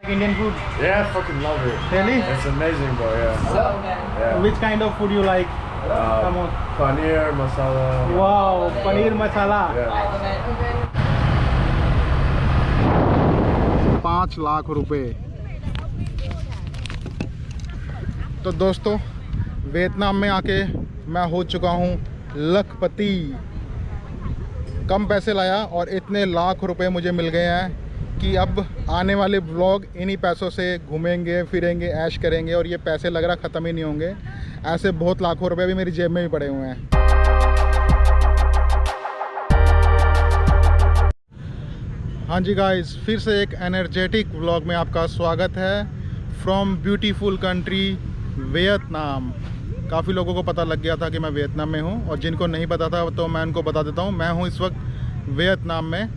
Indian food? Yeah, fucking love it. Really? It's amazing, bro. Yeah. Which kind of food you like? Come on. Paneer masala. Wow, paneer masala. Yeah. 5 lakh रुपए। तो दोस्तों, Vietnam में आके मैं हो चुका हूँ लखपति। कम पैसे लाया और इतने लाख रुपए मुझे मिल गए हैं कि अब आने वाले व्लॉग इन्हीं पैसों से घूमेंगे फिरेंगे ऐश करेंगे, और ये पैसे लग रहा ख़त्म ही नहीं होंगे। ऐसे बहुत लाखों रुपए भी मेरी जेब में भी पड़े हुए हैं। हाँ जी गाइस, फिर से एक एनर्जेटिक व्लॉग में आपका स्वागत है फ्रॉम ब्यूटीफुल कंट्री वियतनाम। काफ़ी लोगों को पता लग गया था कि मैं वियतनाम में हूँ, और जिनको नहीं पता था तो मैं उनको बता देता हूँ। मैं हूँ इस वक्त वियतनाम में,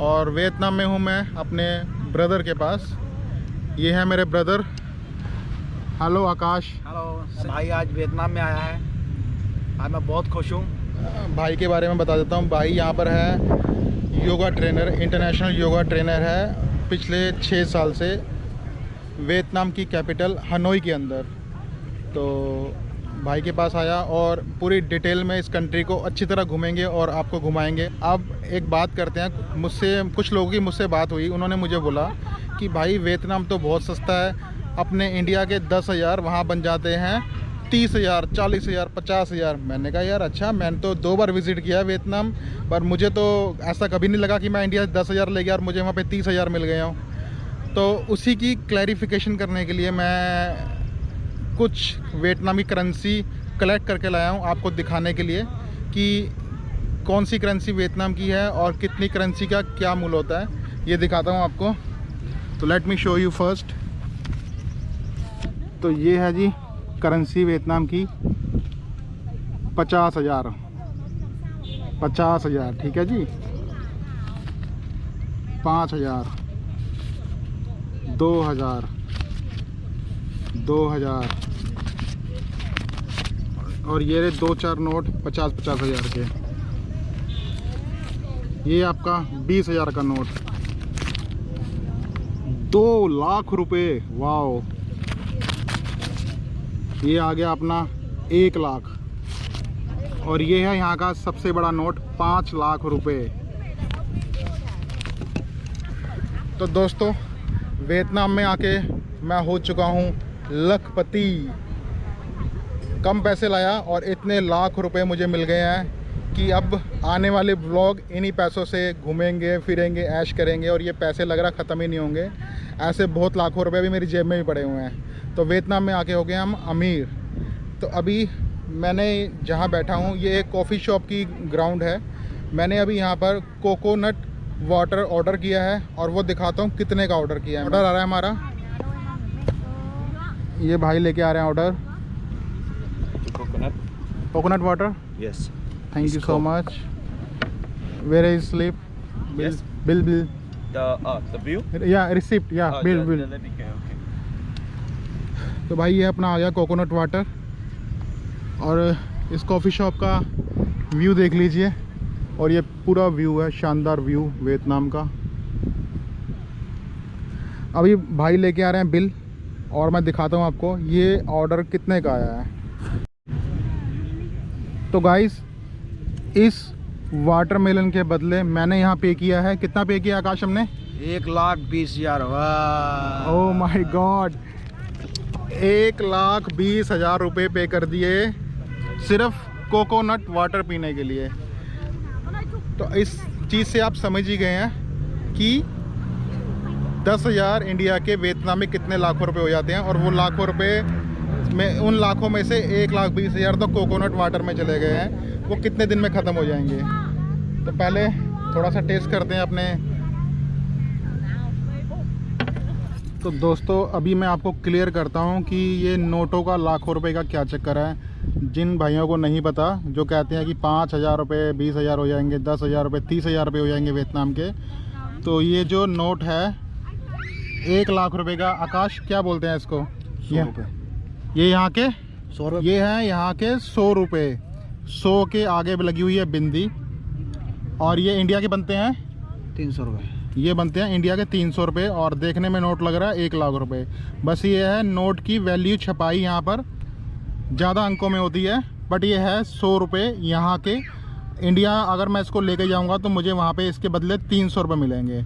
और वियतनाम में हूँ मैं अपने ब्रदर के पास। ये है मेरे ब्रदर। हेलो आकाश। हेलो भाई, आज वियतनाम में आया है। आज मैं बहुत खुश हूँ। भाई के बारे में बता देता हूँ। भाई यहाँ पर है yoga trainer, international yoga trainer है पिछले 6 साल से वियतनाम की कैपिटल हनोई के अंदर। तो भाई के पास आया और पूरी डिटेल में इस कंट्री को अच्छी तरह घूमेंगे और आपको घुमाएंगे। अब एक बात करते हैं, मुझसे कुछ लोगों की मुझसे बात हुई, उन्होंने मुझे बोला कि भाई वियतनाम तो बहुत सस्ता है, अपने इंडिया के 10,000 वहाँ बन जाते हैं 30,000, 40,000, 50,000। मैंने कहा यार अच्छा, मैंने तो 2 बार विज़िट किया वियतनाम, पर मुझे तो ऐसा कभी नहीं लगा कि मैं इंडिया से 10,000 ले गया और मुझे वहाँ पे 30,000 मिल गया हूँ। तो उसी की क्लैरिफिकेशन करने के लिए मैं कुछ वियतनामी करेंसी कलेक्ट करके लाया हूँ आपको दिखाने के लिए कि कौन सी करेंसी वियतनाम की है और कितनी करेंसी का क्या मूल्य होता है, ये दिखाता हूँ आपको। तो let me show you first. तो ये है जी करेंसी वियतनाम की 50,000। 50,000 ठीक है जी। 5,000, 2,000, 2,000, और ये रहे 2-4 नोट 50,000 के। ये आपका 20,000 का नोट, 2 लाख रुपए। वाओ। ये आ गया अपना 1 लाख, और ये है यहाँ का सबसे बड़ा नोट 5 लाख रुपए। तो दोस्तों, वियतनाम में आके मैं हो चुका हूँ लखपति। कम पैसे लाया और इतने लाख रुपए मुझे मिल गए हैं कि अब आने वाले व्लॉग इन्हीं पैसों से घूमेंगे फिरेंगे ऐश करेंगे, और ये पैसे लग रहा ख़त्म ही नहीं होंगे। ऐसे बहुत लाखों रुपए भी मेरी जेब में भी पड़े हुए हैं। तो वियतनाम में आके हो गए हम अमीर। तो अभी मैंने जहाँ बैठा हूँ ये एक कॉफ़ी शॉप की ग्राउंड है। मैंने अभी यहाँ पर कोकोनट वाटर ऑर्डर किया है, और वो दिखाता हूँ कितने का ऑर्डर किया है। ऑर्डर आ रहा है हमारा, ये भाई लेके आ रहे हैं order. Coconut water. Yes, thank you so much. Where is slip? Yes. Bill the bill. या रिसिप्ट या बिल। तो भाई ये अपना आ गया कोकोनट वाटर, और इस कॉफ़ी शॉप का व्यू देख लीजिए, और ये पूरा व्यू है, शानदार व्यू वियतनाम का। अभी भाई लेके आ रहे हैं बिल, और मैं दिखाता हूँ आपको ये ऑर्डर कितने का आया है। तो गाइस, इस वाटरमेलन के बदले मैंने यहाँ पे किया है, कितना पे किया आकाश हमने? 1,20,000। वाह, ओह माय गॉड, 1,20,000 रुपये पे कर दिए सिर्फ कोकोनट वाटर पीने के लिए। तो इस चीज़ से आप समझ ही गए हैं कि 10,000 इंडिया के वियतनाम में कितने लाखों रुपए हो जाते हैं, और वो लाखों रुपए में, उन लाखों में से 1,20,000 तो कोकोनट वाटर में चले गए हैं। वो कितने दिन में ख़त्म हो जाएंगे। तो पहले थोड़ा सा टेस्ट करते हैं अपने। तो दोस्तों, अभी मैं आपको क्लियर करता हूँ कि ये नोटों का लाखों रुपए का क्या चक्कर है। जिन भाइयों को नहीं पता, जो कहते हैं कि 5,000 रुपये 20,000 हो जाएंगे, 10,000 रुपये 30,000 रुपये हो जाएंगे वियतनाम के, तो ये जो नोट है 1 लाख रुपए का, आकाश क्या बोलते हैं इसको? 100 रुपये। ये यहाँ के 100 रुपये। ये हैं यहाँ के 100 रुपये। 100 के आगे भी लगी हुई है बिंदी, और ये इंडिया के बनते हैं 300 रुपये। ये बनते हैं इंडिया के 300 रुपये और देखने में नोट लग रहा है 1 लाख रुपए। बस ये है नोट की वैल्यू छपाई यहाँ पर ज़्यादा अंकों में होती है, बट ये है 100 रुपये यहाँ के। इंडिया अगर मैं इसको लेके जाऊँगा तो मुझे वहाँ पे इसके बदले 300 रुपये मिलेंगे।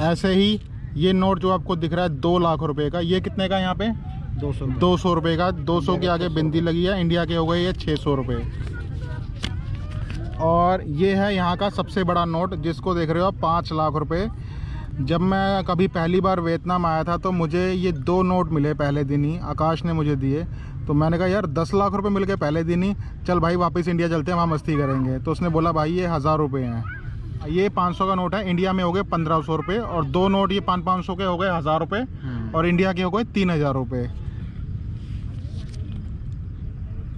ऐसे ही ये नोट जो आपको दिख रहा है 2 लाख रुपए का, ये कितने का यहाँ पे 200 रुपये का। 200 के आगे बिंदी लगी है, इंडिया के हो गए ये 600 रुपये। और ये है यहाँ का सबसे बड़ा नोट जिसको देख रहे हो आप 5 लाख रुपए। जब मैं कभी पहली बार वियतनाम आया था तो मुझे ये 2 नोट मिले पहले दिन ही, आकाश ने मुझे दिए। तो मैंने कहा यार 10 लाख रुपए मिल गए पहले दिन ही, चल भाई वापस इंडिया चलते हैं, वहाँ मस्ती करेंगे। तो उसने बोला भाई ये 1000 रुपये हैं। ये 500 का नोट है, इंडिया में हो गए 1500 रुपये, और 2 नोट ये 500 के हो गए 1000 रुपये, और इंडिया के हो गए 3000 रुपये।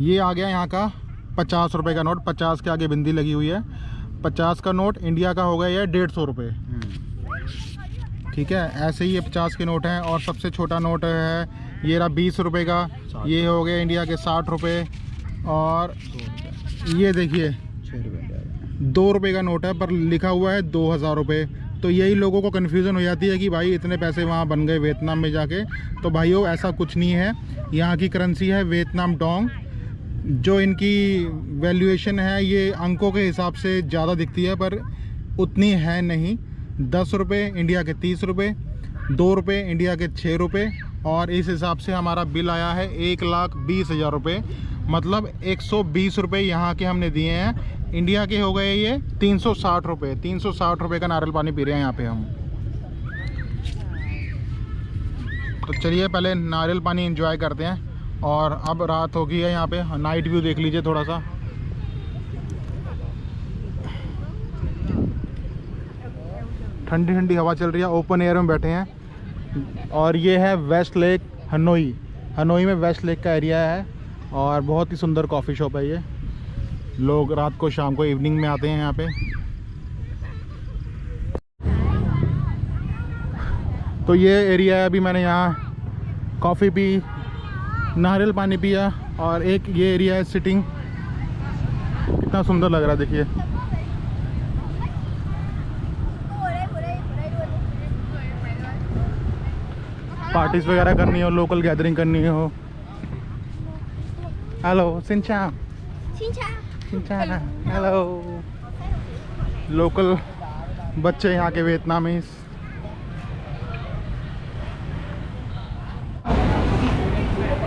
ये आ गया यहाँ का 50 रुपये का नोट, 50 के आगे बिंदी लगी हुई है। 50 का नोट इंडिया का हो गया ये 150 रुपये। ठीक है, ऐसे ही ये 50 के नोट हैं। और सबसे छोटा नोट है ये रहा 20 रुपये का, ये हो गया इंडिया के 60 रुपये। और ये देखिए 2 रुपये का नोट है पर लिखा हुआ है 2000 रुपये। तो यही लोगों को कन्फ्यूज़न हो जाती है कि भाई इतने पैसे वहाँ बन गए वियतनाम में जाके। तो भाइयों ऐसा कुछ नहीं है, यहाँ की करेंसी है वियतनाम डोंग। जो इनकी वैल्यूएशन है ये अंकों के हिसाब से ज़्यादा दिखती है पर उतनी है नहीं। 10 रुपये इंडिया के 30 रुपये, 2 रुपये इंडिया के 6 रुपये, और इस हिसाब से हमारा बिल आया है 1,20,000 रुपये। मतलब 120 रुपये यहाँ के हमने दिए हैं। इंडिया के हो गए ये 360 रुपये। 360 रुपये का नारियल पानी पी रहे हैं यहाँ पे हम। तो चलिए पहले नारियल पानी एंजॉय करते हैं। और अब रात हो गई है, यहाँ पे नाइट व्यू देख लीजिए थोड़ा सा। ठंडी ठंडी हवा चल रही है, ओपन एयर में बैठे हैं। और ये है वेस्ट लेक हनोई। हनोई में वेस्ट लेक का एरिया है और बहुत ही सुंदर कॉफ़ी शॉप है ये। लोग रात को शाम को इवनिंग में आते हैं यहाँ पे। तो ये एरिया है, अभी मैंने यहाँ कॉफ़ी पी, नारियल पानी पिया, और एक ये एरिया है सिटिंग। कितना सुंदर लग रहा है देखिए। पार्टीज वगैरह करनी हो, लोकल गैदरिंग करनी हो। Hello सिंचा, hello. लोकल बच्चे यहाँ के वियतनामीज।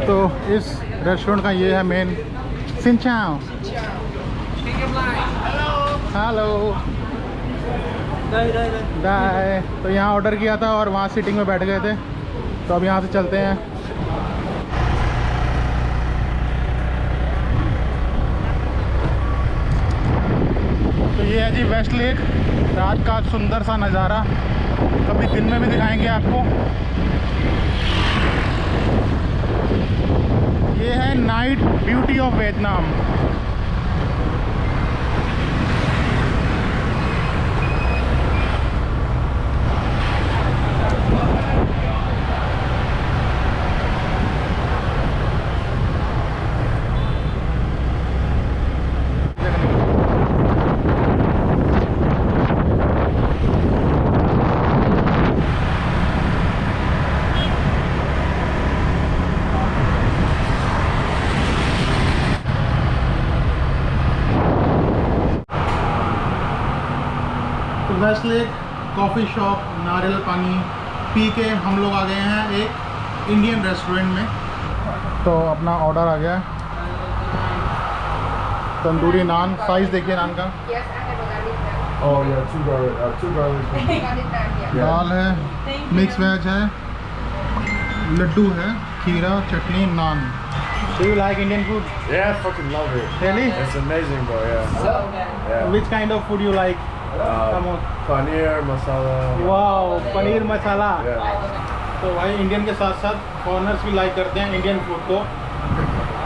तो इस रेस्टोरेंट का ये है मेन। सिंचाओ, हेलो, दाय। तो यहाँ ऑर्डर किया था और वहाँ सीटिंग में बैठ गए थे। तो अब यहाँ से चलते हैं। तो ये है जी वेस्ट लेक, रात का सुंदर सा नज़ारा। कभी दिन में भी दिखाएंगे आपको। ये है night beauty of Vietnam. West Lake coffee shop, नारियल पानी पी के हम लोग आ गए हैं एक इंडियन रेस्टोरेंट में। तो अपना ऑर्डर आ गया, तंदूरी नान। साइज़ देखिए नान का। Oh yeah, two garlic. दाल है, मिक्स वेज है, लड्डू है, खीरा, चटनी, नान। Do you like Indian food? Yeah, I fucking love it. Really? It's amazing, bro. Yeah. So good. Yeah. Which kind of food you like? Come on. Paneer masala. Wow, paneer masala. Yeah. तो भाई Indian के साथ साथ foreigners भी like करते हैं Indian food को।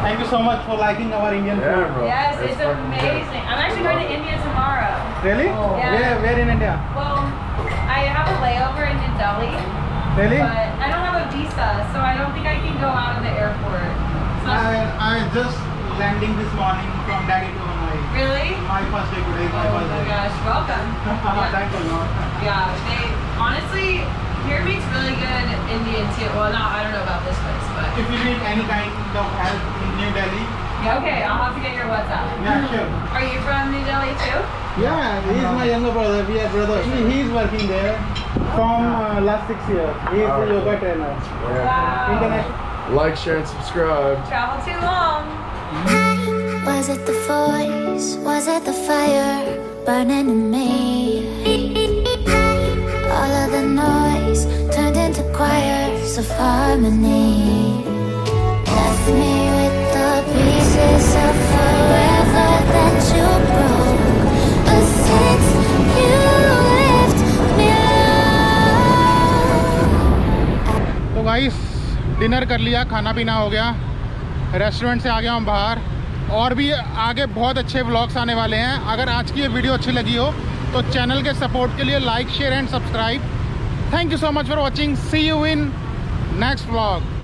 Thank you so much for liking our Indian Yeah, food. bro. Yes, it's fucking good. amazing. I'm actually going to India tomorrow. Really? Yeah. Where in India? Well, I have a layover in New Delhi, Really? but I don't have a visa, so I don't think I can go out of the airport. So I just landing this morning from Delhi to Hanoi. Really? My first day today. Oh my gosh, welcome. Yeah. Thank you, Lord. Yeah, they honestly, here makes really good Indian too. Well, no, I don't know about this place, but If you need any kind of help in New Delhi, yeah, okay, I'll have to get your WhatsApp. yeah, sure. Are you from New Delhi too? Yeah, he is my younger brother. We are brothers. He is working there from last 6 years. He is the yoga trainer. Yeah. Wow. International. Like, share, and subscribe. Travel too long. Was it the voice? Was it the fire burning in me? All of the noise turned into choirs of harmony. Left me with the pieces of forever that you broke. But since you left me alone, तो guys dinner कर लिया, खाना पीना हो गया, restaurant से आ गया हूँ बाहर, और भी आगे बहुत अच्छे व्लॉग्स आने वाले हैं। अगर आज की ये वीडियो अच्छी लगी हो तो चैनल के सपोर्ट के लिए like, share and subscribe. Thank you so much for watching. See you in next vlog.